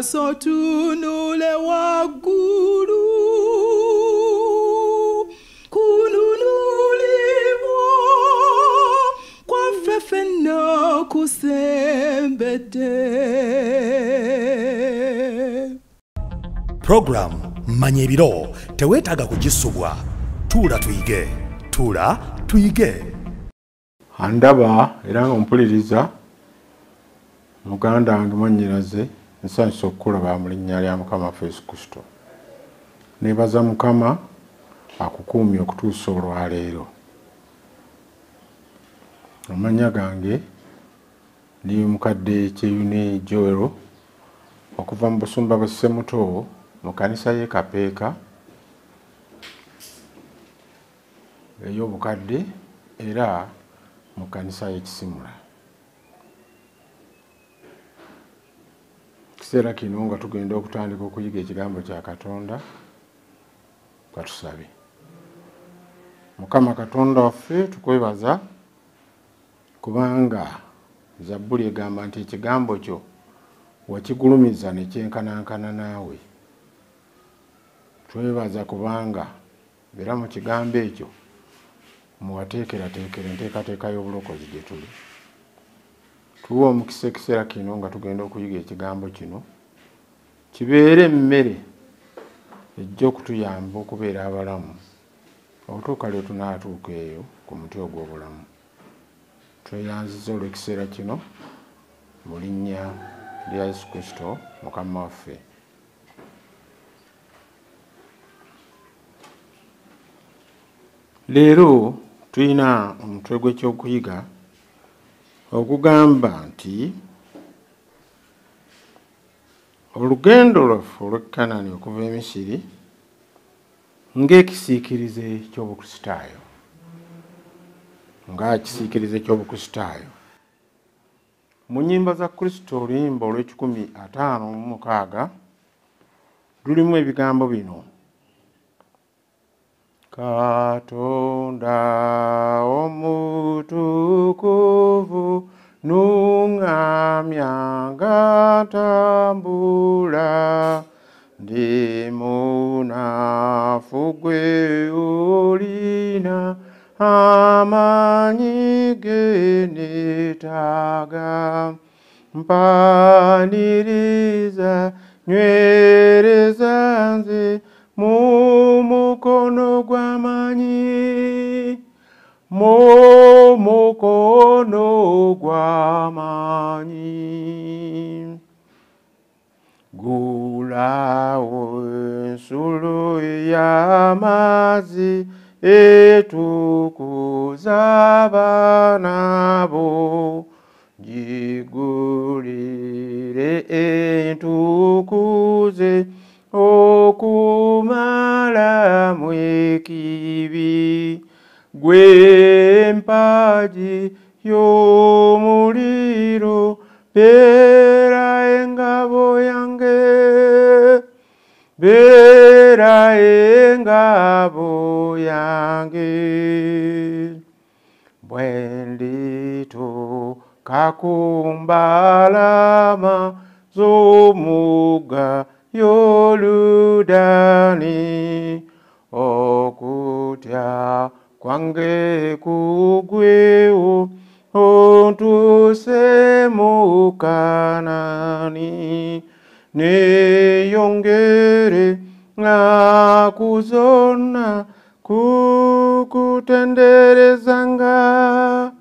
maaso tunule waggulu kununulibwa kwaffe ffenna kusembedde. Program manya ebiro teweetaaga kugisubwa. Tuula tuyige. Tuula tuyige. Andaba era ompuliriza muganda wange mwannyinaze nsanyusa okukulaba mu linnya lya Mukama waffe Yesu Kristo. Neebaza Mukama akukuumye okutuusa olwaleero. Amanya gange ndi mukadde Kyeyune Joel okuva mu busumba bwa Ssemuto mu kanisa y'e Kapeeka ey'obukadde era mu kanisa y'e Kisimula. Kiseera kino nga tugenda okutandika okuyiga ekigambo kya Katonda, katusabe. Mukama Katonda waffe tukwebaza kubanga Zabbuli egamba nti ekigambo kyo wakigulumiza ne kyenkanankana naawe. Twebaza kubanga era mu kigambo ekyo muwateekerateekera enteekateeka y'obulokozi gye tuli. Tuwa omukisa ekiseera kino nga tugenda okuyiga ekigambo kino kibeere emmere ejja okutuyamba okubeera abalamu okutuuka lwe tunaatuuka eyo ku muti ogw'obulamu. Tweyanziza olw'ekiseera kino mu linnya lya Yesu Kristo Mukama waffe. Leero tulina omutwe gw'ekyokuyiga okugamba nti olugendo lwaffe olw'e Kanaani okuva e Misiri ng'ekisiikirize ky'Obukristaayo. Ng'ekisiikirize ky'Obukristaayo. Mu nnyimba za Kristo oluyimba olw'156 lulimu ebigambo bino: Katonda omutukuvu nuŋŋamya nga ntambula, ndi munafu gwe olina amaanyi ge neetaaga, mpaniriza nywereza nze mu mukono gw'amaanyi, mu mukono gw'amaanyi. Gulawo ensulo y'amazzi etukuza abaana bo, gigulire entukuze okumalamu ekibi, gwe mpagi y'omuliro beera engabo yange, beera engabo yange. Bwe ndituuka ku mbalama z'omugga Yoludani, okutya kwange kugwewo ontuuse mu Kanaani, neeyongere nnaku zonna kukutenderezanga,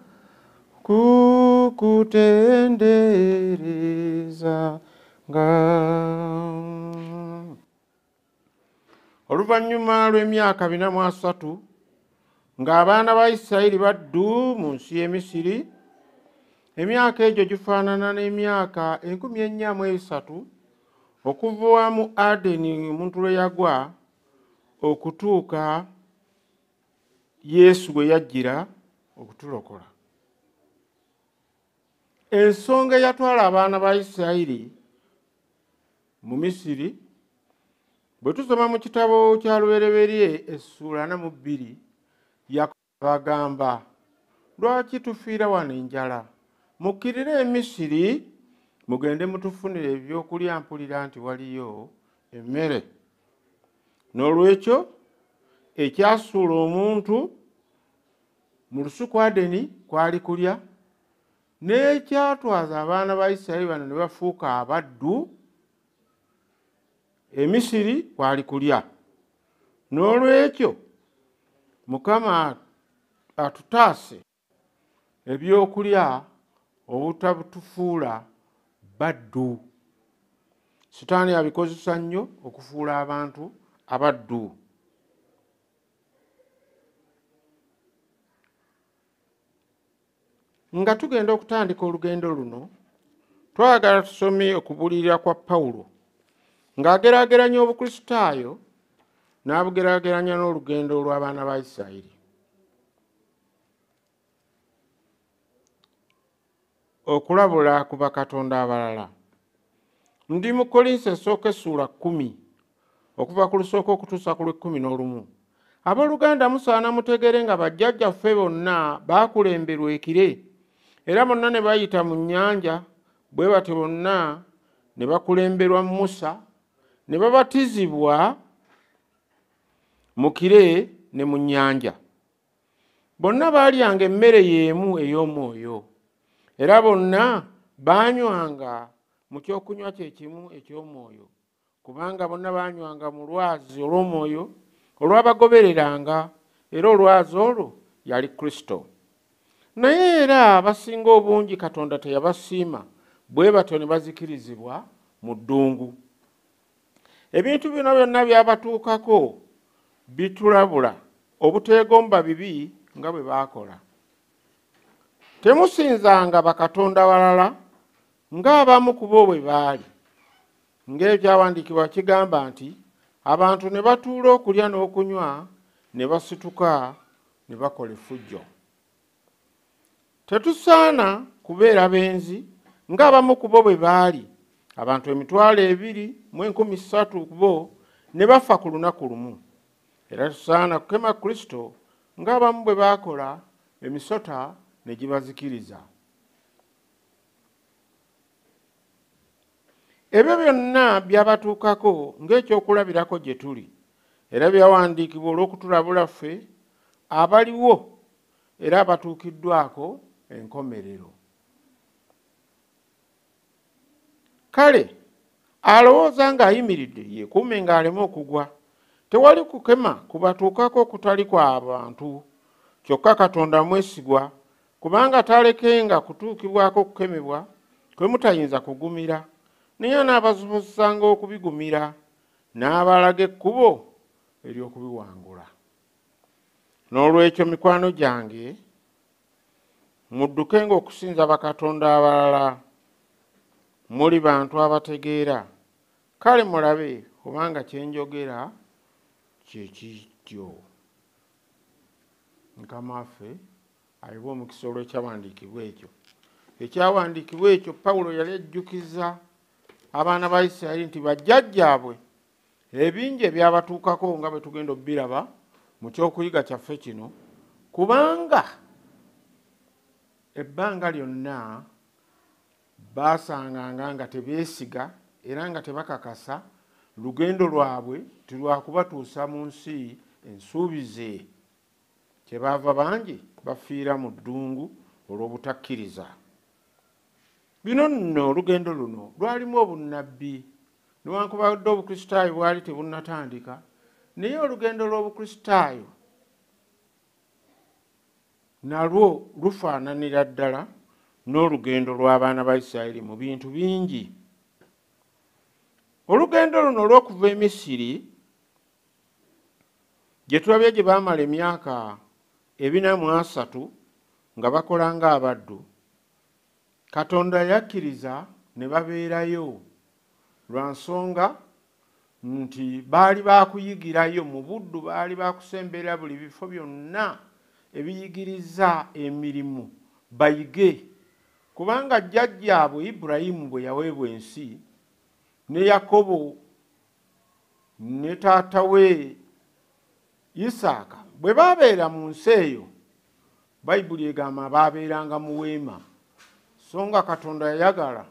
kukutenderezanga. Oluvannyuma lw'emyaka 403 ng'abaana ba Isirayiri baddu mu nsi y'e Misiri, emyaka egyo gifaanana n'emyaka 1430 okuva mu Adeni omuntu lwe yagwa okutuuka Yesu bwe yajjira okutulokola. Ensonga eyatwala abaana ba Isirayiri mu Misiri, bwe tusoma mu kitabo kya Lubereberye Essula 42, bagamba, lwaki tufiira wano enjala? Mukkirire e Misiri mugende mutufunire ebyokulya mpulira nti waliyo emmere. N'olwekyo ekyasuula omuntu mu lusuku Adeni kwali kulya, n'ekyatwaza abaana ba Isirayiri bano ne bafuuka abaddu e Misiri kwali kulya. N'olwekyo Mukama atutaase ebyokulya obutabutufuula baddu. Sitaani abikozesa nnyo okufuula abantu abaddu. Nga tugenda okutandika olugendo luno, twagala tusome okubuulirira kwa Pawulo ng'ageraageranya obukristaayo n'abugeraageranya n'olugendo lw'abaana ba Isirayiri. Okulabula ku bakatonda abalala. Ndi mu Kolinso esooka essuula 10 okuva ku lusooka okutuusa ku lw'11. Abooluganda musaana mutegere nga bajjajjaffe bonna baakulemberwa ekire, era bonna ne bayita mu nnyanja, bwe batyo bonna ne bakulemberwa Musa, ne babatizibwa mu kire ne mu nnyanja. Bonna baalyanga emmere y'emu ey'omwoyo, era bonna baanywanga mu kyokunywa kye kimu eky'omwoyo, kubanga bonna baanywanga mu lwazi olw'omwoyo olwabagobereranga, era olwazi olwo yali Kristo. Naye era abasinga obungi Katonda teyabasiima, bwe batyo ne bazikirizibwa mu ddungu. Ebintu bino byonna byabatuukako bitulabula obuteegomba bibi nga bwe baakola. Temusinzanga bakatonda balala ng'abamu ku bo bwe baali. Ng'ekyawandiikibwa kigamba nti abantu ne batuula okulya n'okunywa, ne basituka ne bakola effujjo. Tetusaana kubeera benzi ng'abamu ku bo bwe baali. Abantu 2,300 ku bo ne bafa ku lunaku lumu. Era tusaana kukema Kristo ng'abamu bwe baakola, emisota ne gibazikiriza. Ebyo byonna byabatuukako ng'ekyokulabirako gye tuli, era byawandiikibwa olw'okutulabula ffe abaliwo era abatuukiddwako enkomerero. Kale alowooza ng'ayimiridde yeekuume ng'aleme okugwa. Tewali kukema kubatuukako kutali kwa abantu, kyokka Katonda mwesigwa, kubanga talekenga kutuukibwako kukemebwa kwe mutayinza kugumira, naye anaabasobozesanga okubigumira, n'abalaga ekkubo ery'okubiwangula. N'olwekyo mikwano gyange, muddukenga okusinza bakatonda abalala, muli bantu abategeera. Kale mulabe kubanga kye njogera kye kityo. Mukama waffe ayiwe omukisa olw'ekyawandiikibwa ekyo. Ekyawandiikibwa ekyo Pawulo yali ajjukiza abaana ba Isirayiri nti bajjajjaabwe ebingi ebyabatuukako nga bwe tugenda obbiraba mu kyokuyiga kyaffe kino, kubanga ebbanga lyonna baasanganga nga tebeesiga era nga tebakakasa lugendo lwabwe tilwakubatuusa mu nsi ensuubize. Kyebaava bangi bafiira mu ddungu olw'obutakkiriza. Bino nno olugendo luno lwalimu obunnabbi, newankubadde obukristaayo bwali tebunnatandika, naye olugendo lw'obukristaayo nalwo lufaananira ddala n'olugendo lw'abaana ba Isirayiri mu bintu bingi. Olugendo luno olw'okuva e Misiri gye tulabye gye baamala emyaka 430 nga bakola ng'abaddu, Katonda yakkiriza ne babeerayo lwa nsonga nti baali baakuyigirayo mu buddu, baali baakusemberera buli bifo byonna ebiyigiriza emirimu bayige, kubanga jjajjaabwe Ibulayimu bwe yaweebwa ensi, ne Yakobo ne taata we Isaaka bwe baabeera mu nsi eyo, Bayibuli egamba baabeeranga mu weema, so nga Katonda yayagala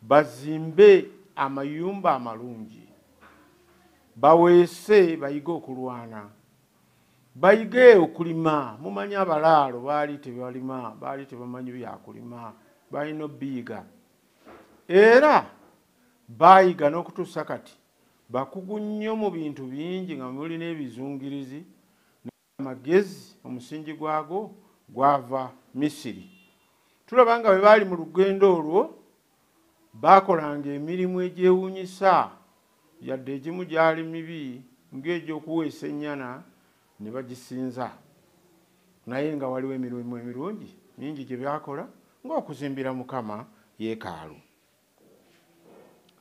bazimbe amayumba amalungi, baweese bayige okulwana, bayige okulima. Mumanyi abalaalo baali tebalima, baali tebamanyi byakulima, balina biyiga. Era bayiga n'okutuusa kati bakugu nnyo mu bintu bingi nga mulina ebizungirizi amagezi. Omusingi gwago gwava Misiri. Tulaba nga bwe baali mu lugendo olwo bakolanga emirimu egyewuunyisa, yadde egimu gyali mibi ng'egy'okuweesa ennyana ne bagisinza, naye nga waliwo emirimu emirungi mingi gye byakola ng'okuzimbira Mukama yeekaalu.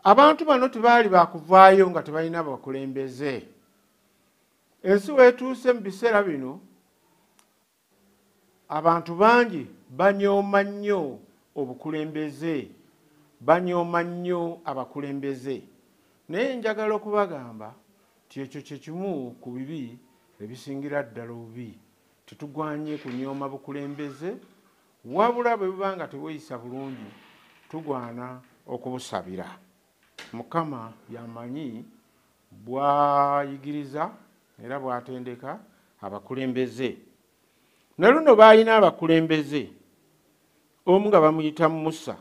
Abantu bano tebaali bakuvaayo nga tebalina bakulembeze. Ensi weetuuse mu biseera bino abantu bangi banyooma nnyo obukulembeze, banyooma nnyo abakulembeze. Naye njagala okubagamba nti ekyo kye kimu ku bibi ebisingira ddala obubi. Tetugwanye kunyooma bukulembeze, wabula bwe buba nga teweeyisa bulungi tugwana okubusabira. Mukama yamanyi bwayigiriza era bwatendeka abakulembeze. Ne luno baalina abakulembeze, omu nga bamuyita Musa,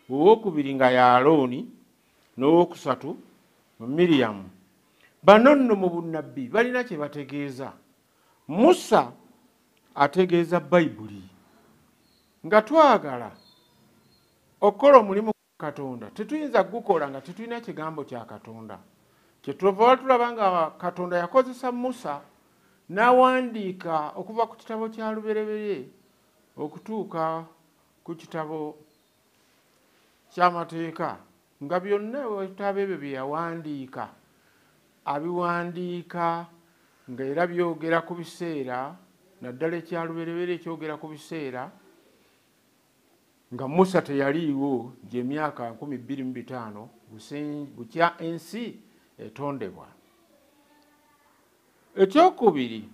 owokubiri nga ye Alooni, n'owokusatu Miriyamu. Bano nno mu bunnabbi balina kye bategeeza. Musa ategeeza Bayibuli. Nga twagala okukola omulimu Katonda tetuyinza gukola nga tetulina kigambo kya Katonda. Kyetuva tulaba nga Katonda yakozesa Musa n'awandiika okuva ku kitabo kya lubereberye okutuuka ku kitabo ky'amateeka, nga byonna ebitabo ebyo bye yawandiika abiwandiika nga era byogera ku biseera, naddala ekyalubereberye ekyogera ku biseera nga Musa teyaliiwo gy'emyaka 25 bukya ensi etondebwa. Ekyokubiri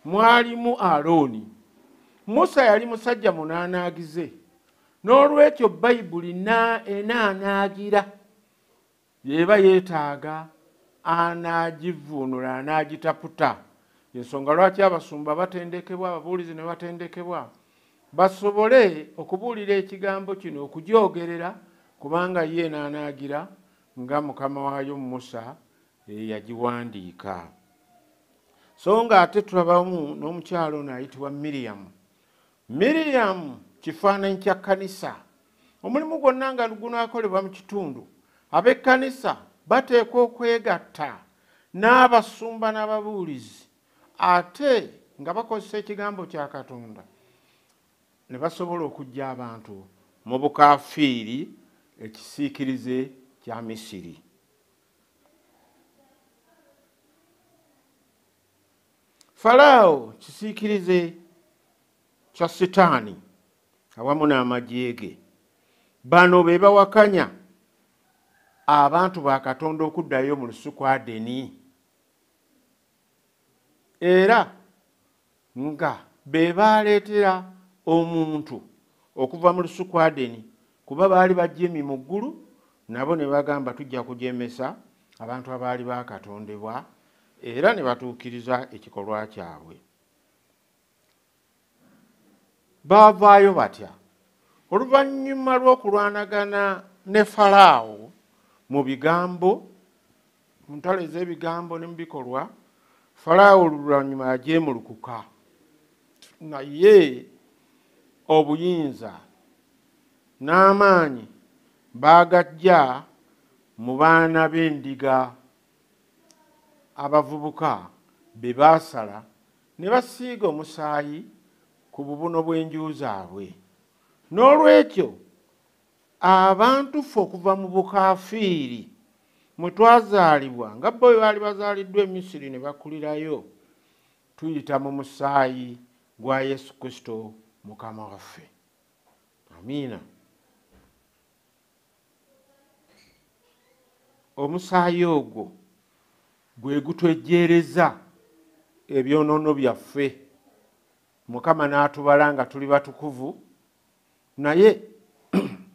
mwalimu Alooni. Musa yali musajja munaanaagize, n'olwekyo Bayibuli enaanaagira yeba yeetaaga anaagivuunula, anaagitaputa. Ensonga lwaki abasumba batendekebwa, ababuulizi ne batendekebwa, basobole okubuulira ekigambo kino, okugyogerera, kubanga ye enaanaagira nga mukama waayo Musa yagiwandiika. So nga ate tulabamu n'omukyalo ono ayitibwa Miriyamu. Miriyamu kifaananyi kya kkanisa. Omulimu gwonna nga gunaakolebwa mu kitundu, ab'ekkanisa bateekwa okwegatta n'abasumba n'ababuulizi, ate nga bakozesa ekigambo kya Katonda, ne basobola okuggya abantu mu bukaafiiri, ekisiikirize kya Misiri. Falaawo kisiikirize kya Setaani awamu n'amagye ge. Bano be bawakanya abantu ba Katonda okuddayo mu lusuku Adeni, era nga be baaleetera omuntu okuva mu lusuku Adeni, kuba baali bajjemi mu ggulu, nabo ne bagamba tujja kujemesa abantu abaali bakatondebwa, era ne batuukiriza ekikolwa kyabwe. Baavaayo batya? Oluvannyuma lw'okulwanagana ne Falaawo mu bigambo, mu ntalo ez'ebigambo ne mu bikolwa, Falaawo oluvannyuma yajeemulukuka, naye obuyinza n'amaanyi baagajja mu baana b'endiga abavubuka be baasala ne basiiga omusaayi ku bubuno bw'enju zaabwe. N'olwekyo abantu ffe okuva mu bukaafiiri mwe twazaalibwa, nga bo baali bazaaliddwa e Misiri ne bakulirayo, tuyita mu musaayi gwa Yesu Kristo Mukama waffe. Amiina. Omusaayi ogwo gwe gutwejjeereza ebyonoono byaffe. Mukama n'atubala nga tuli batukuvu, naye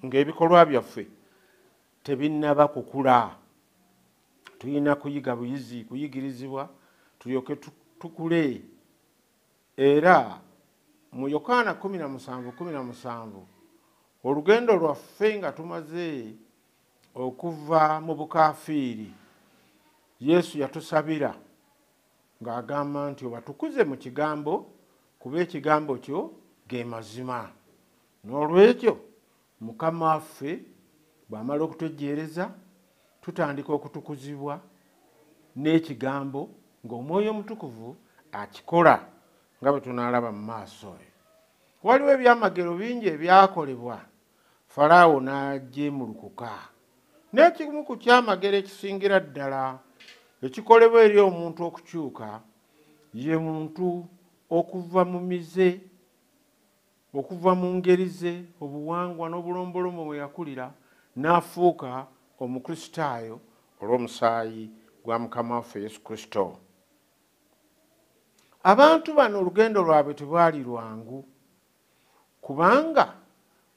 ng'ebikolwa byaffe tebinnaba kukula. Tulina kuyiga buyizi, kuyigirizibwa tulyoke tukule. Era mu Yokaana 17:17 olugendo lwaffe nga tumaze okuva mu bukaafiiri, Yesu yatusabira ng'agamba nti obatukuze mu kigambo kuba ekigambo kyo ge mazima. N'olwekyo Mukama waffe bw'amala okutujeereza tutandika okutukuzibwa n'ekigambo ng'Omwoyo Omutukuvu akikola nga bwe tunaalaba mu maaso. Waliwo ebyamagero bingi ebyakolebwa Falaawo n'agyemulukuka. N'ekimu ku kyamagero ekisingira ddala ekikolebwa eri omuntu okukyuka ye muntu okuva mu mize, okuva mu ngeri ze, obuwangwa n'obulombolomo mwe yakulira n'afuuka Omukristaayo olw'omusaayi gwa Mukama waffe Yesu Kristo. Abantu bano olugendo lwabwe tebwali lwangu kubanga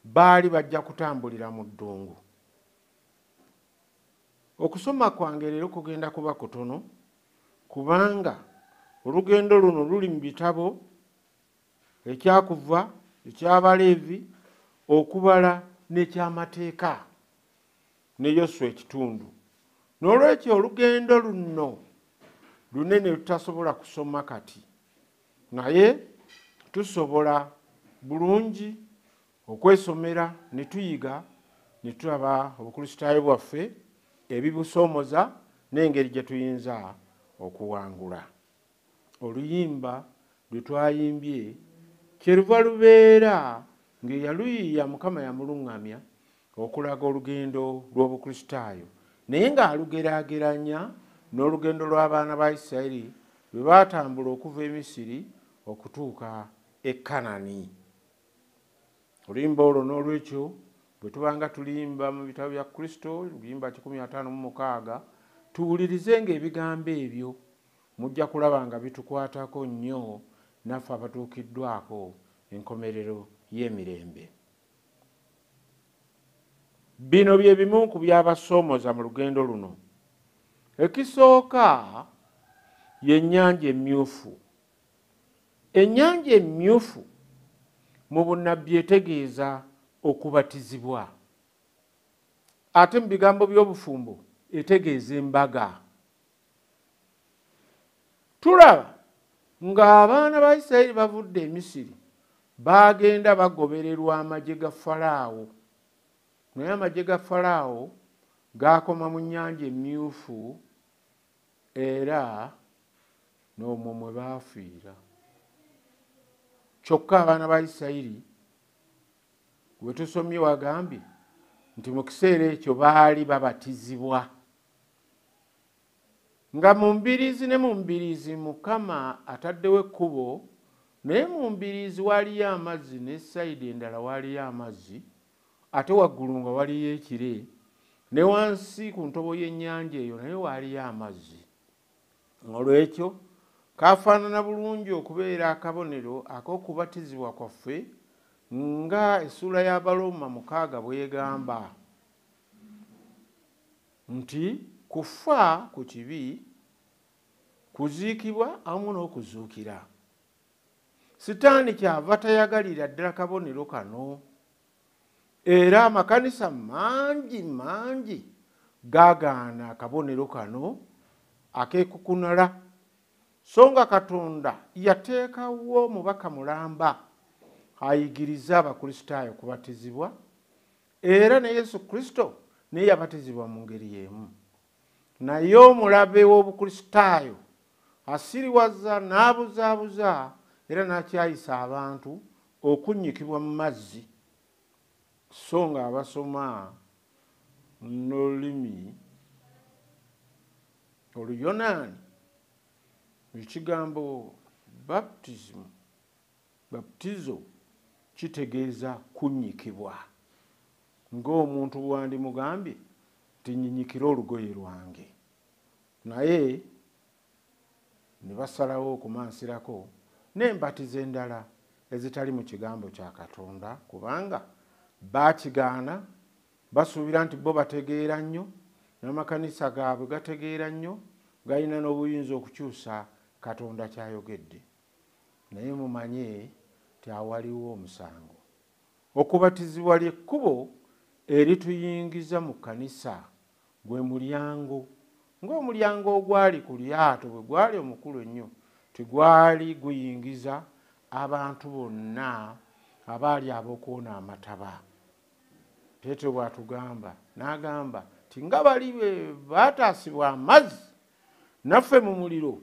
baali bajja kutambulira mu ddungu. Okusoma kwange leero kugenda kuba kutono kubanga olugendo luno luli mu bitabo ekyakuva, eky'Abaleevi, okubala n'ekyamateeka ne Yoswa ekitundu. N'olwekyo olugendo luno lunene tutasobola kusoma kati, naye tusobola bulungi okwesomera ne tuyiga ne tulaba obukristaayo bwaffe ebibusoomoza n'engeri gye tuyinza okuwangula. Oluyimba lwe twayimbye kyeruva lubeera ng'eyaluyiiya Mukama yamuluŋŋamya okulaga olugendo lw'obukristaayo, naye ng'alugeraageranya n'olugendo lw'abaana ba Isirayiri lwe baatambula okuva e Misiri okutuuka e Kanani. Oluyimba olwo n'olwekyo bwe tubanga tulimba mu bitabo bya Kristo, oluyimba 156, tuwulirizenga ebigambo ebyo, mujja kulaba nga bitukwatako nnyo naffe abatuukiddwako enkomerero y'emirembe. Bino bye bimu ku byabasoomoza mu lugendo luno. Ekisooka y'ennyanja emmyufu. Ennyanja emmyufu mu bunnabbi etegeeza okubatizibwa, ate mu bigambo by'obufumbo etegeeza embaga. Tulaba ng'abaana ba Isirayiri bavudde e Misiri bagenda bagobererwa amagye ga Falaawo, naye amagye ga Falaawo gaakoma mu nnyanja emmyufu era n'omwo mwe baafiira. Kyokka abaana ba Isirayiri we tusomye wagambye nti mu kiseera ekyo baali babatizibwa. Nga mu mbiriizi ne mu mbiriizi Mukama ataddewo ekkubo, naye mu mbiriizi waaliyo amazzi ne sayidi endala waaliyo amazzi, ate waggulu nga waliyo ekire, ne wansi ku ntobo y'ennyanja eyo naye waaliyo amazzi. Olwekyo kafaanana bulungi okubeera akabonero ak'okubatizibwa kwaffe nga essula y'Abaloma 6 bw'egamba nti kufa ku kibi, kuziikibwa awamu n'okuzuukira. Sitaani kyava tayagalira ddala kabonero kano, era amakanisa mangi gaagaana akabonero kano ak'ekukunala, so nga Katonda yateekawo omubaka mulamba ayigiriza abakristaayo kubatizibwa, era ne Yesu Kristo naye yabatizibwa mu ngeri y'emu. Naye omulabe w'obukristaayo asiriwaza n'abuzaabuza era n'akyayisa abantu okunnyikibwa mu mazzi, so nga abasoma n'olulimi Oluyonaani ekigambo baptizo kitegeeza kunnyikibwa, ng'omuntu bwandimugambye nti nyinyikira olugoye lwange. Naye ne basalawo okumansirako n'embatizo endala ezitali mu kigambo kya Katonda kubanga baakigaana basuubira nti bo bategeera nnyo n'amakanisa gaabwe gategeera nnyo galina n'obuyinza okukyusa Katonda kyayogedde. Naye mumanye ti awaliwo omusango. Okubatizibwa ly'ekkubo erituyingiza mu kkanisa, gwe mulyango. Ng'omulyango ogwali ku lyato bwe gwali omukulu ennyo, tegwali guyingiza abantu bonna abaali ab'okwona amataba. Peetero bw'atugamba n'agamba ti nga bali be baataasibwa amazzi, naffe mu muliro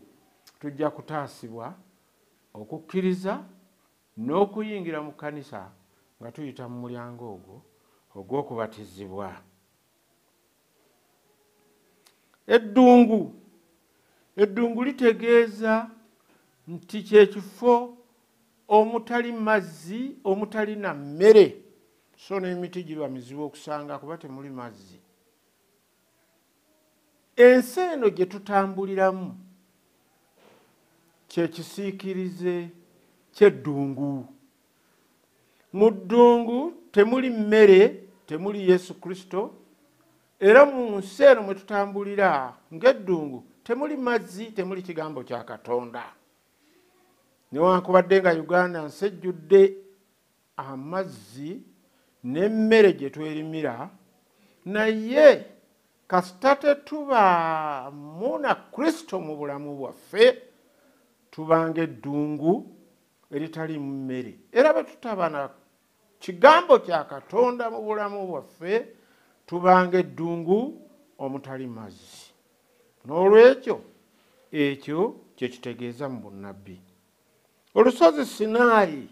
tujja kutaasibwa okukkiriza n'okuyingira mu kkanisa nga tuyita mu mulyango ogwo ogw'okubatizibwa. Eddungu litegeeza nti kyekifo omutali mazzi, omutali na mmere, so n'emiti giba mizibu okusanga kuba temuli mazzi. Ensi eno gye tutambuliramu kye kisiikirize ky'eddungu. Mu ddungu temuli mmere, temuli Yesu Kristo, era mu nsi eno mwe tutambulira ng'eddungu temuli mazzi, temuli kigambo kya Katonda. Newankubadde nga Uganda nsi ejjudde amazzi n'emmere gye twerimira, naye kasita tetubaamu na Kristo mu bulamu bwaffe, tuba ng'eddungu eritalimu mmere. Era bwe tutaba na kigambo kya Katonda mu bulamu bwaffe, tuba ng'eddungu omutali mazzi. N'olwekyo ekyo kye kitegeeza mu bunnabbi. Olusozi Sinaayi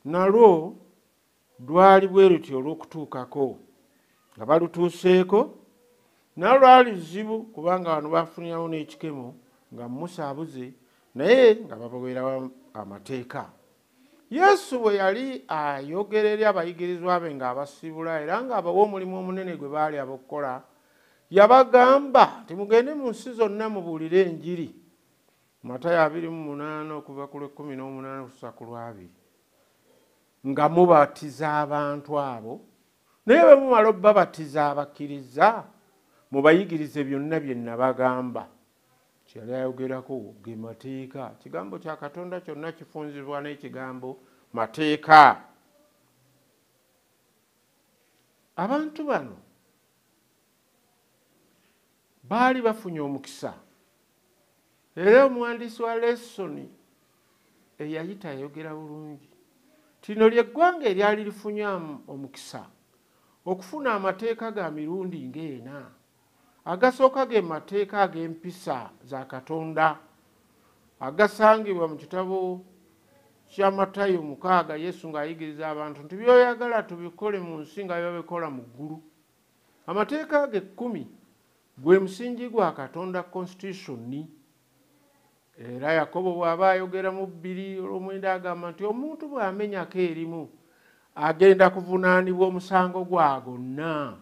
nalwo lwali bwe luti olw'okutuukako. Nga balutuuseeko nalwo lwali luzibu kubanga wano bafunirawo n'ekikemo nga Musa abuze, naye nga babaweerawo amateeka. Yesu bwe yali ayogera eri abayigirizwa be ng'abasibula era ng'abawa omulimu omunene gwe baali ab'okukola, yabagamba timugende mu nsi zonna mubuulire enjiri. Matayo 28 okuva ku 18 okutuusa ku 20, nga mubatiza abantu abo, naye bwe mumala obbabatiza abakkiriza mubayigirize byonna bye nabagamba. Kyali ayogerako ge mateeka. Kigambo kya Katonda kyonna kifunzibwa n'ekigambo mateeka. Abantu bano baali bafunye omukisa. Era omuwandiisi wa lesoni eyayita ayogera bulungi. Tino ly'eggwanga eryali lifunye omukisa okufuna amateeka ga mirundi ng'ena. Agasooka ge mateeka ag'empisa za Katonda agasangibwa mu kitabo kya Matayo 6, Yesu ng'ayigiriza abantu nti by'oyagala tubikole mu nsi nga by'obikola mu ggulu. Amateeka ge 10 gwe musingi gwa Katonda constitution. Era Yakobo bw'aba ayogera mu 2:9 agamba nti omuntu bw'amenyako erimu agenda kuvunaanibwa omusango gwa gonna.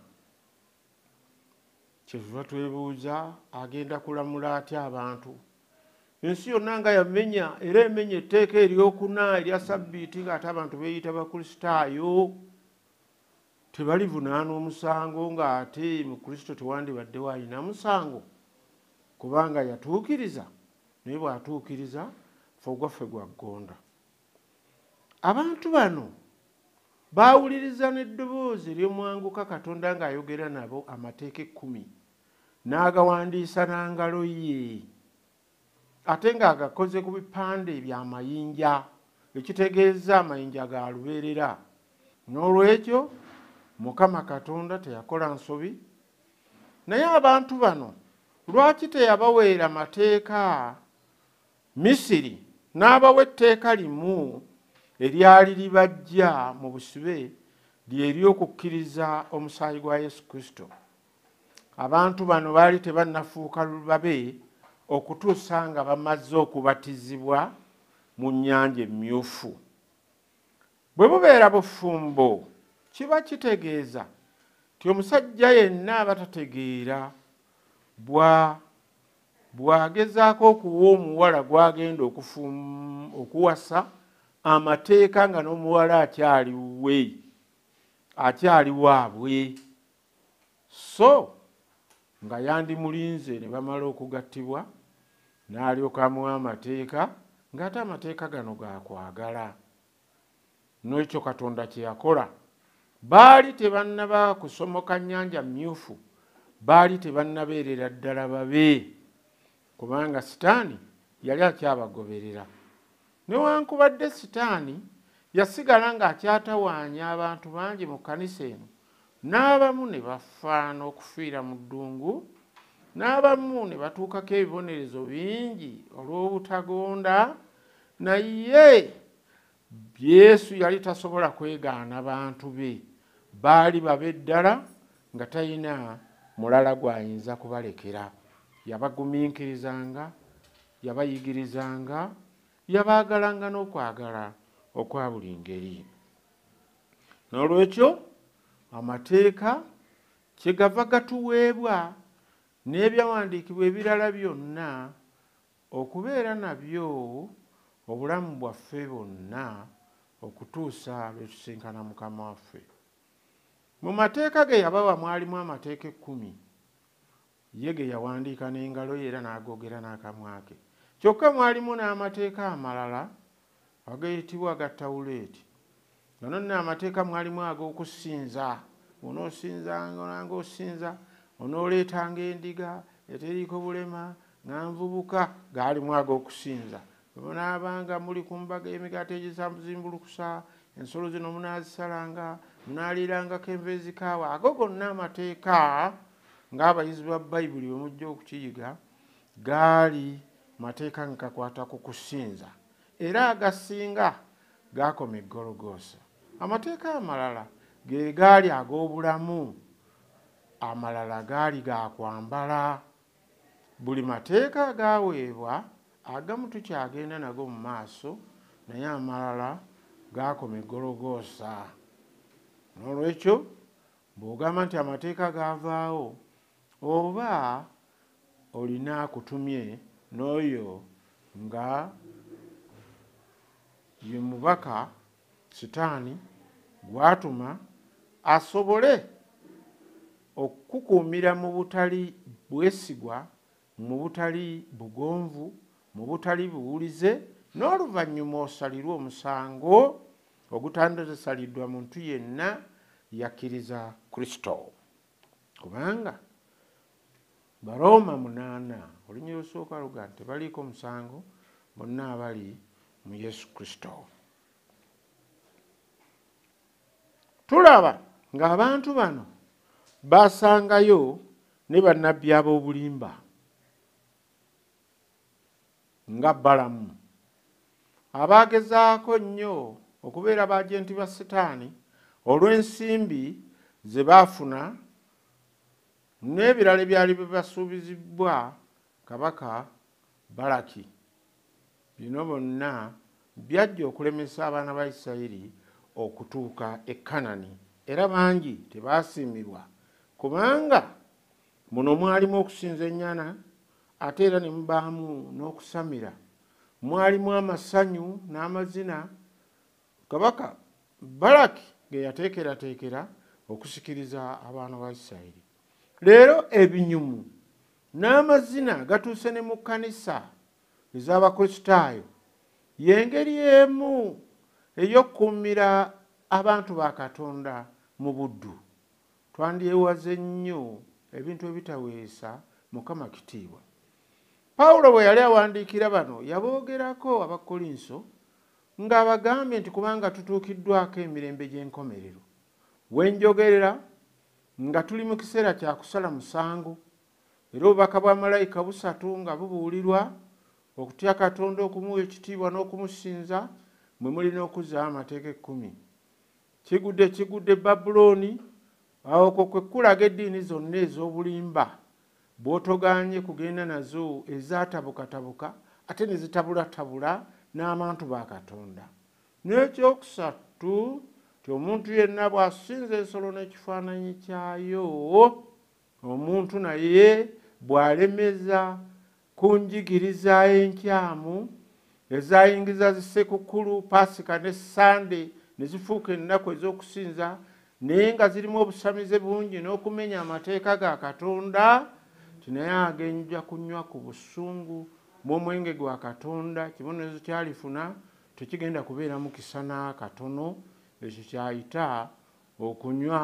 Kyetuba twebuuza agenda kulamula atya abantu. Ensi yonna nga yamenya era emenya etteeka eryokuna erya Sabbiiti ng'ate abantu beeyita bakristaayo, tebalivunaana omusango ng'ate mu Kristo tewandibaddewo alina musango kubanga yatuukiriza. Naye bw'atuukiriza ffe ogwaffe gwa ggonda. Abantu bano baawuliriza n'eddoboozi ery'omwanguka Katonda ng'ayogera nabo amateeka 10 n'agawandiisa na ngalo ye, ate ng'agakoze ku bipande by'amayinja, ekitegeeza amayinja ga lubeerera. N'olwekyo Mukama Katonda teyakola nsobi. Naye abantu bano lwaki teyabaweera mateeka Misiri n'abawa etteeka limu eryali libajja mu busibe ly'ery'okukkiriza omusaayi gwa Yesu Kristo? Abantu bano baali tebannafuuka babe okutuusa nga bamaze okubatizibwa mu nnyanja emmyufu. Bwe bubeera bufumbo kiba kitegeeza ti omusajja yenna abatategeera bw'agezaako okuwa omuwala gw'agenda okuwasa amateeka nga n'omuwala akyaliwe, akyali waabwe. So nga yandimulinze ne bamala okugattibwa n'alyoka amuwa amateeka ng'ate amateeka gano gakwagala. N'ekyo Katonda kye yakola, baali tebannaba kusomoka nnyanja mmyufu, baali tebannabeerera ddala babe, kubanga Sitaani yali akyabagoberera. Newankubadde Sitaani yasigala ng'akyatawaanya abantu bangi mu kkanisa eno, n'abamu ne bafa n'okufiira mu ddungu, n'abamu ne batuukako ebibonerezo bingi olw'obutagonda, naye Yesu yali tasobola kwegaana bantu be, baali babe ddala nga talina mulala gw'ayinza kubalekera. Yabagumiikirizanga, yabayigirizanga, yabaagalanga n'okwagala okwa buli ngeri. N'olwekyo amateeka kyegava gatuweebwa n'ebyawandiikibwa ebirala byonna okubeera nabyo obulamu bwaffe bwonna okutuusa lwe tusinkana Mukama waffe. Mu mateeka ge yabawa mwalimu amateeka 10, ye ge yawandiika n'engalo ye era n'agogera n'akamwa ke. Kyokka mwalimu n'amateeka amalala agayitibwa aga Tawuleeti. Gano nno amateeka mwalimu ag'okusinza. Onoosinzanga ng'osinza, onooleetanga endiga eteriiko bulema nga nvubuka, gaalimu ag'okusinza. Munaabanga muli ku mbaga y'emigaati egizimbulukusa, ensolo zino munaazisalanga, munaaliirangako enva ezikaawa. Ago gonna amateeka ng'abayizi ba Bayibuli bwe mujja okukiyiga gaali mateeka ngakwata ku kusinza, era agasinga gaakoma e Gologoosa. Amateeka amalala ge gaali ag'obulamu, amalala gaali gakwambala. Buli mateeka agaaweebwa, agamu tukyagenda nago mu maaso, naye amalala gaakoma e Gologoosa. N'olwekyo bw'ogamba nti amateeka gaavaawo, oba olina akutumye n'oyo nga ye mubaka Sitaani gw'atuma asobole okukuumira mu butali bwesigwa, mu butali bugonvu, mu butali buwulize, n'oluvannyuma osalirwe omusango ogutandisaliddwa muntu yenna yakkiriza Kristo. Kubanga Baroma 8 olunyiri olusooka luga nti tebaliiko musango bonna abali mu Yesu Kristo. Tulaba ng'abantu bano basangayo ne bannabbi ab'obulimba nga Balamu, abaagezaako nnyo okubeera baagenti ba Sitaani olw'ensimbi ze baafuna n'ebirala ebyali bibasuubizibwa kabaka Balaki. Bino bonna byajja okulemesa abaana ba Isirayiri okutuuka e Kanani, era bangi tebaasiimibwa kubanga muno mwalimu okusinza ennyana, ate era ne mubaamu n'okusamira, mwalimu amasanyu n'amazina. Kabaka Balaki ge yateekerateekera okusikiriza abaana ba Isirayiri. Leero ebinyumu n'amazina gatuuse ne mu kkanisa ez'Abakristaayo, y'engeri emu ey'okkuumira abantu ba Katonda mu buddu. Twandyewaze nnyo ebintu ebitaweesa Mukama kitiibwa. Pawulo bwe yali awandiikira bano yaboogerako Abakolinso ng'abagambye nti kubanga tutuukiddwako emirembe gy'enkomerero. Wenjogerera nga tuli mu kiseera kya kusala musango, era obubaka bwa malayika busatu nga bubuulirwa okutya Katonda, okumuwa ekitiibwa n'okumusinza, mwe mulina okuzzaawo amateeka 10. Kigudde Babulooni, awo okwo kwe kulaga eddiini zonna ez'obulimba bw'otoganye kugenda nazo, ezatabukatabuka ate ne zitabulatabula n'abantu ba Katonda. N'ekyokusatu ti omuntu yenna bw'asinza ensolo n'ekifaananyi kyayo, omuntu naye bw'alemeza ku njigiriza enkyamu ezayingiza zisekukkulu, Pasika ne Sande ne zifuuka ennaku ez'okusinza naye nga zirimu obusamize bungi n'okumenya amateeka ga Katonda, naye agenja kunywa ku busungu bw'omwenge gwa Katonda, kibonerezo kyalifuna tekigenda kubeera mukisa n'akatono. Ekyo kyayita okunywa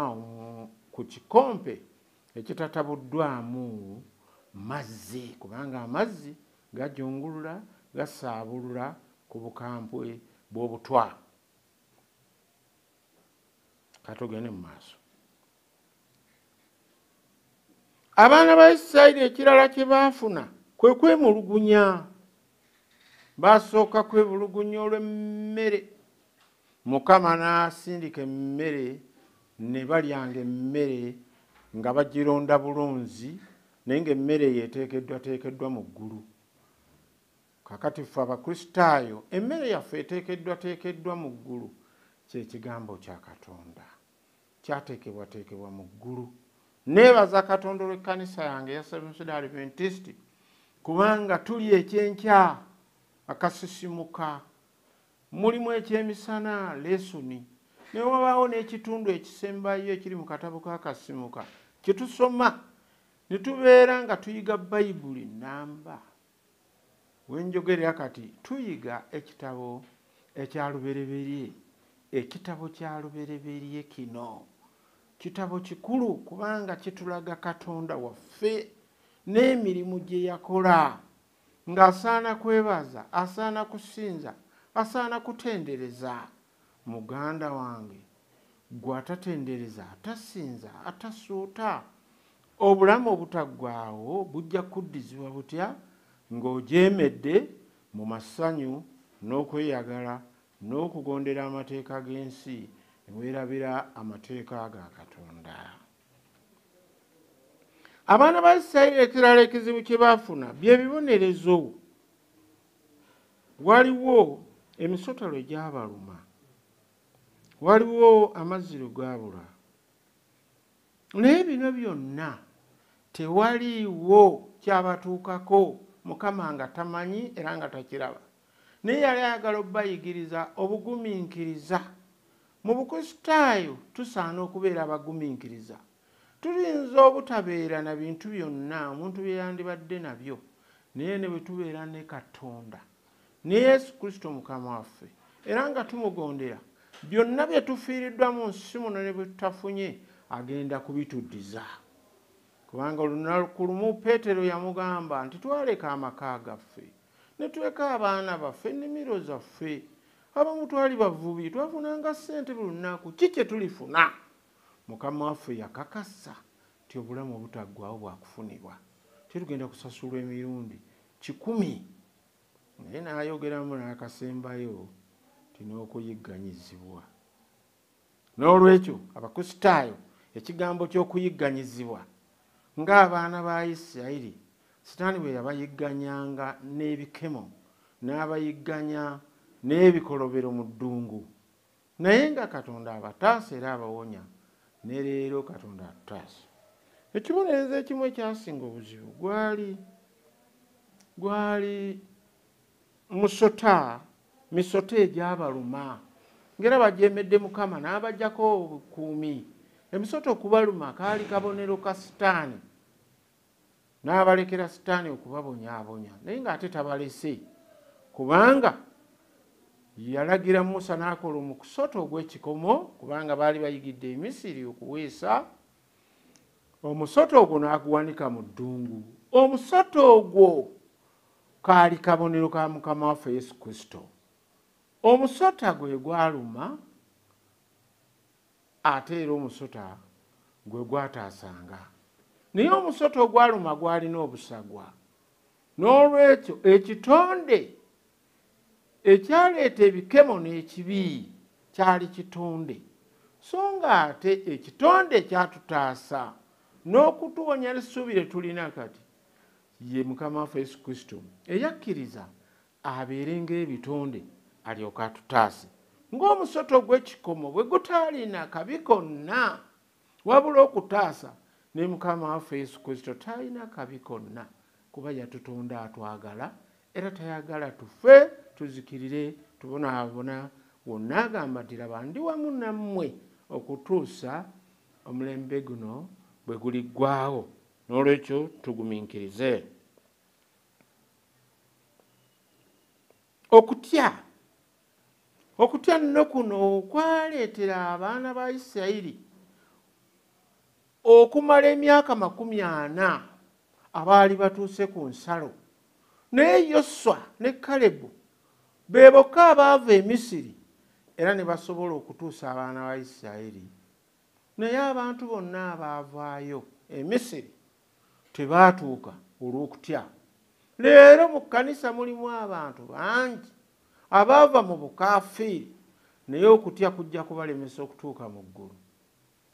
ku kikompe ekitatabuddwamu mazzi, kubanga amazzi gajungulula, gasaabulula ku bukampwe bw'obutwa. Katugende mu maaso. Abaana ba Isirayiri ekirala kye baafuna kwe kwemulugunya. Basooka kwemulugunya olw'emmere. Mukama n'asindika emmere, ne balyanga emmere nga bagironda bulunzi, naye ng'emmere yeeteekeddwateekeddwa mu ggulu. Kakati ffe Abakristaayo emmere yaffe eteekeddwateekeddwa mu ggulu. Kyekigambo kya Katonda kyateekebwateekebwa mu ggulu. Neebaza Katonda olw'ekkanisa yange ya Seventh Day Adventist, kubanga tuli ekyenkya akasisimuka, mulimu ekyemisana lesoni, ne wabaawo n'ekitundu ekisembayo ekiri mu katabo k'akasimuka kye tusoma ne tubeera nga tuyiga Bayibuli nnamba. Wenjogerera kati tuyiga ekitabo ekyalubereberye. Ekitabo kya lubereberye kino kitabo kikulu kubanga kitulaga Katonda waffe n'emirimu gye yakola, ng'asaana kwebaza, asaana kusinza, asaana kutendereza. Muganda wange, gwe atatendereza, atasinza, atasuuta, obulamu obutaggwaawo bujja kuddizibwa butya? Ng'ojeemedde mu masanyu n'okweyagala n'okugondera amateeka g'ensi, weerabira amateeka ga Katonda. Abaana ba Isirayiri ekirala ekizibu kye baafuna bye bibonerezo. Waliwo emisotolo egyabaluma, waliwo amaziro gaabula, naye bino byonna tewaliiwo kyabatuukako Mukama nga tamanyi era nga takiraba. Naye yali ayagala obbayigiriza obugumiikiriza. Mu Bukristaayo tusaana okubeera abagumiikiriza. Tuyinza obutabeera na bintu byonna omuntu bye yandibadde nabyo, naye ne bwe tubeera ne Katonda ne Yesu Kristo Mukama waffe era nga tumugondera, byonna bye tufiiriddwa mu nsi muno ne bwe tutafunye agenda kubituddiza. Kubanga olunaku lumu Peetero yamugamba nti twaleka amaka gaffe ne tuleka abaana baffe ennimiro zaffe, abamu twali bavubi, twafunanga ssente buli lunaku, ki kye tulifuna? Mukama waffe yakakasa nti obulamu obutaggwaawo bwakufunibwa, tetugenda kusasulwa emirundi 100. Naye n'ayogeramu n'akasembayo ti n'okuyigganyizibwa. N'olwekyo Abakristaayo ekigambo ky'okuyigganyizibwa ng'abaana ba Isirayiri, Sitaani bwe yabayigganyanga n'ebikemo, n'abayigganya n'ebikolobero mu ddungu, naye nga Katonda abataasa era abawonya, ne leero Katonda atutaasa. Ekibonerezo ekimu ekyasinga obuzibu gwali misota egyabaluma, ng'era bajeemedde Mukama n'abaggyako obukuumi. Emisota okubaluma kaali kabonero ka Sitaani, n'abalekera Sitaani okubabonyaabonya, naye ng'ate tabalese, kubanga yalagira Musa n'akola omusota ogw'ekikomo, kubanga baali bayigidde Emisiri okuweesa. Omusota ogwo n'aguwanika mu ddungu. Omusota ogwo kaali kabonero ka Mukama waffe Yesu Kristo. Omusota gwe gwaluma, ate era omusota gwe gwataasanga. Naye omusota ogwaluma gwalina obusagwa. N'olwekyo ekitonde ekyaleeta ebikemo n'ekibi kyali kitonde, so nga ate ekitonde ekyatutaasa n'okutuwonya n'essuubi lye tulina kati ye Mukama waffe Yesu Kristo, eyakkiriza abeere ng'ebitonde alyoke atutaase. Ng'omusota ogw'ekikomo bwe gutaalina kabi konna wabula okutaasa, ne Mukama waffe Yesu Kristo talina kabi konna, kuba yatutonda atwagala era tayagala tufe tuzikirire tubonaabona. Wonna agamba nti laba ndi wamu nammwe okutuusa omulembe guno bwe guliggwaawo. N'olwekyo tugumiikirize. Okutya nno kuno kwaleetera abaana ba Isirayiri okumala emyaka 40 abaali batuuse ku nsalo. Naye Yoswa ne Kalebu be bokka abaava e Misiri era ne basobola okutuusa abaana ba Isirayiri. Naye abantu bonna abaavaayo e Misiri tebaatuuka olw'okutya. Leero mu kkanisa mulimu abantu bangi abaava mu bukaafiiri naye okutya kujja kubalemesa okutuuka mu ggulu.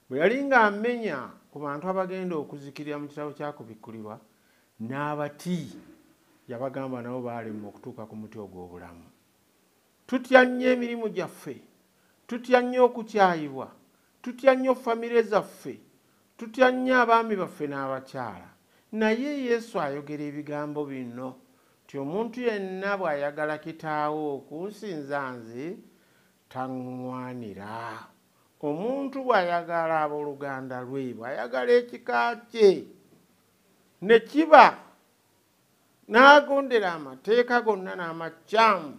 Bwe yali ng'amenya ku bantu abagenda okuzikirira mu kitabo kya Kubikkulirwa, n'abati yabagamba nabo baalemwa okutuuka ku muti ogw'obulamu. Tutya nnyo emirimu gyaffe, tutya nnyo okukyayibwa, tutya nnyo famire zaffe, tutya nnyo abaami baffe n'abakyala. Naye Yesu ayogera ebigambo bino nti omuntu yenna bw'ayagala kitaawe okunsinza nze taŋŋwanira. Omuntu bw'ayagala abooluganda lwe, bw'ayagala ekika kye ne kiba n'agondera amateeka gonna n'amakyamu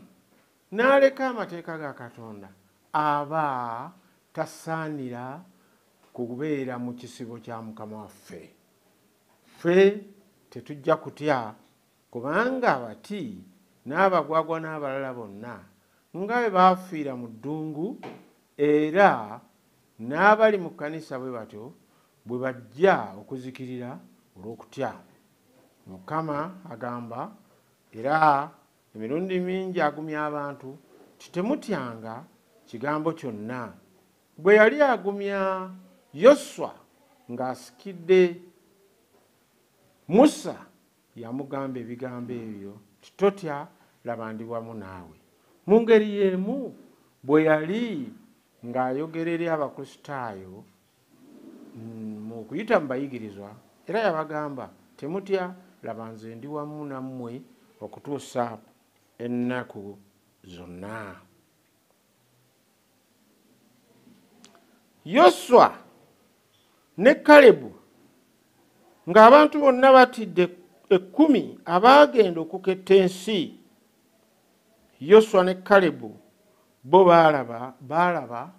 n'aleka amateeka ga Katonda, aba tasaanira kubeera mu kisibo kya Mukama waffe. Ffe tetujja kutya kubanga abati n'abagwagwa n'abalala bonna nga bwe baafiira mu ddungu, era n'abali mu kkanisa bwe batyo bwe bajja okuzikirira olw'okutya. Mukama agamba era emirundi mingi agumya abantu nti temutyanga kigambo kyonna. Bwe yali agumya Yoswa ng'asikidde Musa, yamugamba ebigambo ebyo nti totya, laba ndi wamu naawe. Mu ngeri y'emu bwe yali ng'ayogerera Abakristaayo mu kuyita mu bayigirizwa, era yabagamba temutya, laba nze ndi wamu nammwe okutuusa ennaku zonna. Yoswa ne Kalebu ng'abantu bonna batidde 10 abaagenda okuketta ensi, Yoswa ne Kalebu bo baalaba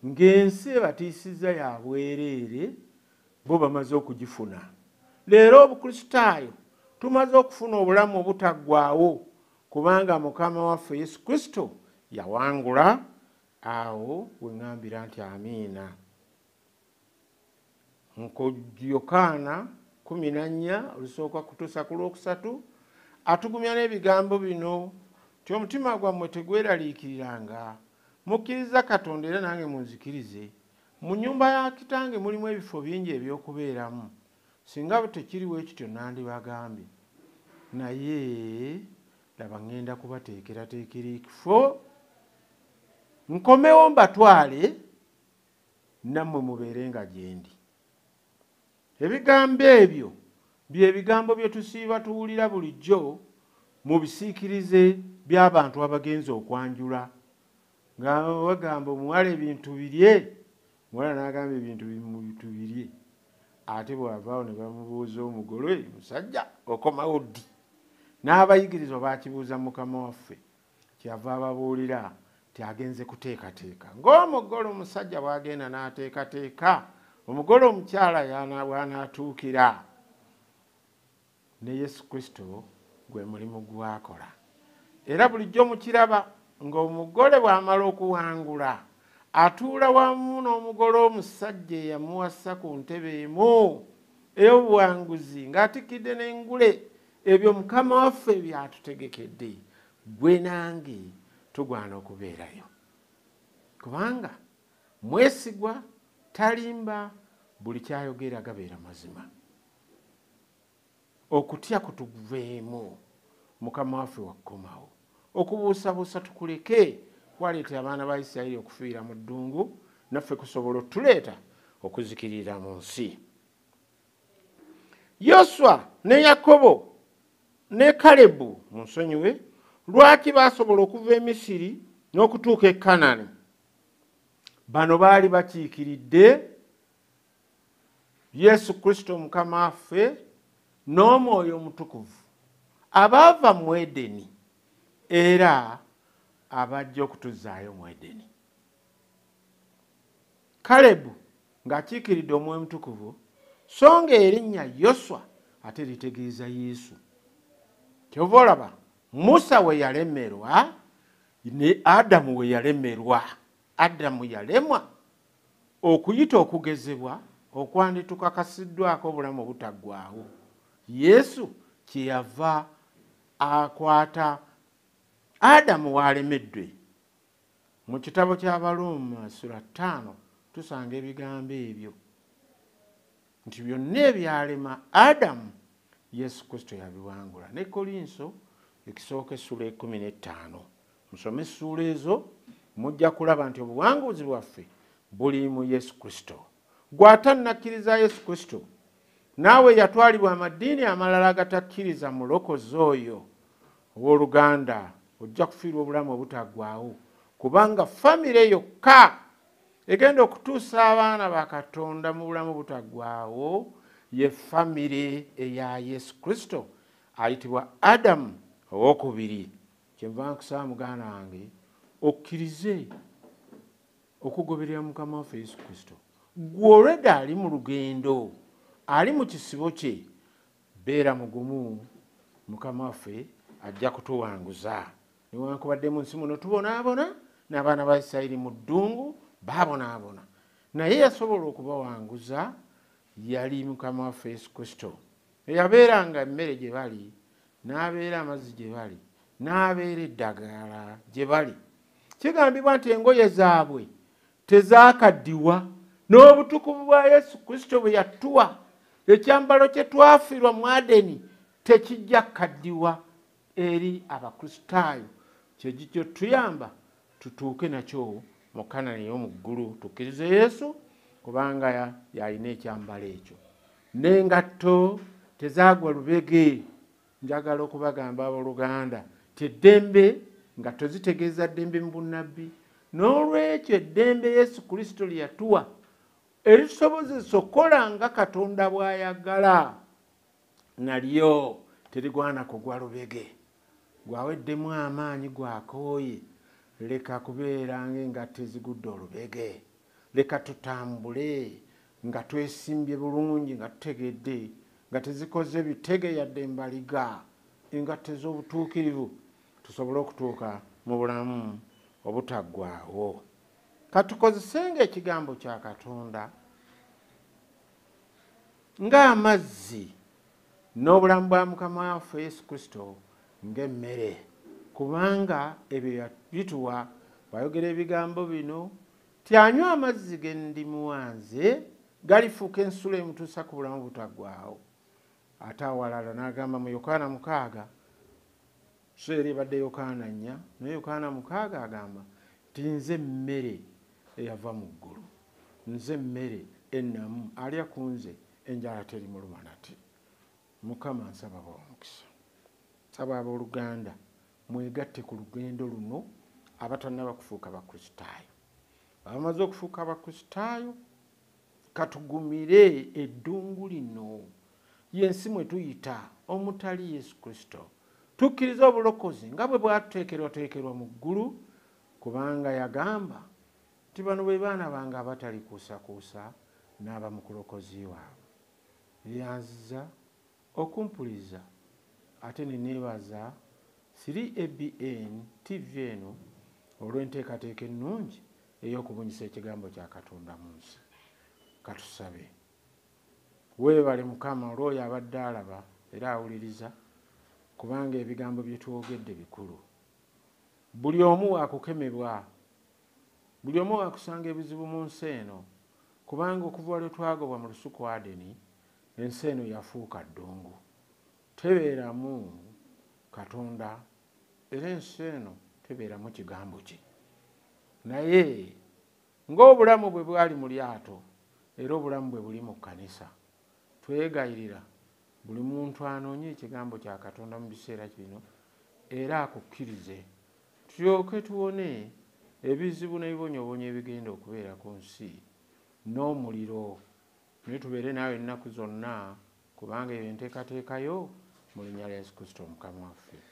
ng'ensi ebatiisizza ya bwereere, bo bamaze okugifuna. Leero Obukristaayo tumaze okufuna obulamu obutaggwaawo kubanga Mukama waffe Yesu Kristo yawangula. Awo we ŋŋambira nti amiina. Yokaana 14 olusooka kutuusa ku lwokusatu atugumya n'ebigambo bino nti omutima gwammwe tegweraliikiriranga, mukkiriza Katonda era nange munzikirize. Mu nnyumba ya Kitange mulimu ebifo bingi eby'okubeeramu, singa tekiriwo ekityo nandibagambye. Naye laba ŋŋenda kubateekerateekera ekifo, nkomewo mbatwale nammwe mubeere nga gye ndi. Ebigambo ebyo bye bigambo bye tusiiba tuwulira bulijjo mu bisiikirize by'abantu abagenza okwanjula, nga bagamba omuwala ebintu birye, omuwala n'agamba ebintu birye. Ate bw'avaawo ne bamubuuza omugole, musajja okomawo ddi? N'abayigirizwa baakibuuza Mukama waffe, kyava ababuulira nti agenze kuteekateeka. Ng'omugole omusajja bw'agenda n'ateekateeka, omugole omukyala bw'anaatuukira. Ne Yesu Kristo gwe mulimu gwakola. Era bulijjo mukiraba ng'omugole bw'amala okuwangula atuula wamu n'omugole omusajja eyamuwasa ku ntebe emu ey'obuwanguzi ng'atikkidde n'engule. Ebyo Mukama waffe byatutegekedde, gwe nange tugwana okubeerayo kubanga mwesigwa, talimba, buli kyayogera gabeera mazima. Okutya kutuveemu, Mukama waffe wakomawo. Okubuusabuusa tukuleke, kwaleetera abaana ba Isirayiri okufiira mu ddungu, naffe kusobola otuleeta okuzikirira mu nsi. Yoswa ne Yakobo ne Kalebu munsonyiwe, lwaki baasobola okuva e Misiri n'okutuuka e Kanaani? bano baali bakiikiridde Yesu Kristo Mukama waffe n'Omwoyo Omutukuvu abaava mu Edeni era abajja okutuzaayo mu Edeni. Kalebu ng'akiikiridde Omwoyo Omutukuvu so nga erinnya Yoswa ate litegeeza Yesu. Kyova olaba Musa we yalemerwa ne Adamu we yalemerwa. Adamu yalemwa okuyita okugezebwa okwanditukakasiddwako obulamu obutaggwaawo. Yesu kyeyava akwata Adamu walemeddwe. Mu kitabo ky'Abaluuma sura 5 tusanga ebigambo ebyo nti byonna ebyalema Adamu Yesu Kristo yabiwangula. Ne Kolinso ekisooka essula 15 musome essula ezo mujja kulaba nti obuwanguzi bwaffe buli mu Yesu Kristo. Gw'atannakkiriza Yesu Kristo naawe yatwalibwa amaddiini amalala agatakkiriza mulokozi oyo owooluganda ojja kufiirwa obulamu obutaggwaawo, kubanga famire yokka egenda okutuusa abaana ba Katonda mu bulamu obutaggwaawo ye famire eya Yesu Kristo ayitibwa Adamu owookubiri. Kyenva nkusaba muganda wange okkirize okugoberera Mukama waffe Yesu Kristo. Gwe already ali mu lugendo, ali mu kisibo kye, beera mugumu, Mukama waffe ajja kutuwanguza. Newankubadde mu nsi muno tubonaabona n'abaana ba Isirayiri mu ddungu baabonaabona, naye yasobola okubawanguza yali Mukama waffe Yesu Kristo eyabeeranga emmere gye bali, n'abeera amazzi gye bali, n'abeera eddagala gye bali. Kigambibwa nti engoye zaabwe tezaakaddiwa n'obutukuvu bwa Yesu Kristo bwe yatuwa, ekyambalo kye twafiirwa mu Adeni tekijja kukaddiwa eri Abakristaayo. Kyekyo tuyamba tutuuke nakyo mu Kanani ey'omu ggulu, tukkirize Yesu kubanga yalina ekyambalo ekyo. N'engatto tezaagwa lubege. Njagala okubagamba abooluganda ti eddembe ngatto zitegeeza ddembe mu bunnabbi. N'olwekyo eddembe Yesu Kristo lye yatuwa eritusobozesa okukola nga Katonda bw'ayagala nalyo terigwana kugwa lubege. Gwaweddemu amaanyi gwakooye, leka kubeera ng'engatto ezigudde olubege. Leka tutambule nga twesimbye bulungi nga tutegedde nga tezikoze bitege yadde embaliga, engatto ez'obutuukirivu, tusobole okutuuka mu bulamu obutaggwaawo. Katukozesenga ekigambo kya Katonda ng'amazzi n'obulamu bwa Mukama waffe Yesu Kristo ng'emmere, kubanga ebyo bituwa. Bayogera ebigambo bino ti anywa amazzi ge ndimuwanze galifuuka ensulo emutuusa ku bulamu obutaggwaawo. Ate awalala n'agamba mu Yokaana 6, so eri ebadde Yokaana 4 naye Yokaana 6 agamba ti nze mmere eyava mu ggulu, nze mmere ennamu, alya ku nze enjala terimuluma nate. Mukama nsaba omukisa. Nsaba abooluganda mwegatte ku lugendo luno abatannaba kufuuka Bakristaayo. Abamaze okufuuka Bakristaayo katugumire eddungu lino, yensi mwe tuyita omutali Yesu Kristo. Tukkiriza obulokozi nga bwe bwatuteekerwateekerwa mu ggulu, kubanga yagamba nti bano be baana bange abatalikuusakuusa n'aba mu kulokozi waabwe. Yanziza okumpuliza ate ne neebaza 3ABN TV eno olw'enteekateeka ennungi ey'okubunyisa ekigambo kya Katonda mu nsi. Katusabe. Weebale Mukama olw'oyo abadde alaba era awuliriza, kubanga ebigambo bye twogedde bikulu. Buli omu wakukemebwa, buli omu wakusanga ebizibu mu nsi eno, kubanga okuva lwe twagobwa mu lusuku Adeni ensi eno yafuuka ddungu. Tebeeramu Katonda era ensi eno tebeeramu kigambo kye. Naye ng'obulamu bwe bwali mu lyato era obulamu bwe buli mu kkanisa, twegayirira buli muntu anoonye ekigambo kya Katonda mu biseera bino era akukkirize tulyoke tuwone ebizibu n'ebibonyoobonyo ebigenda okubeera ku nsi n'omuliro naye tubeere naawe ennaku zonna kubanga eyo enteekateekayo mu linnya lya Yesu Kristo Mukama waffe.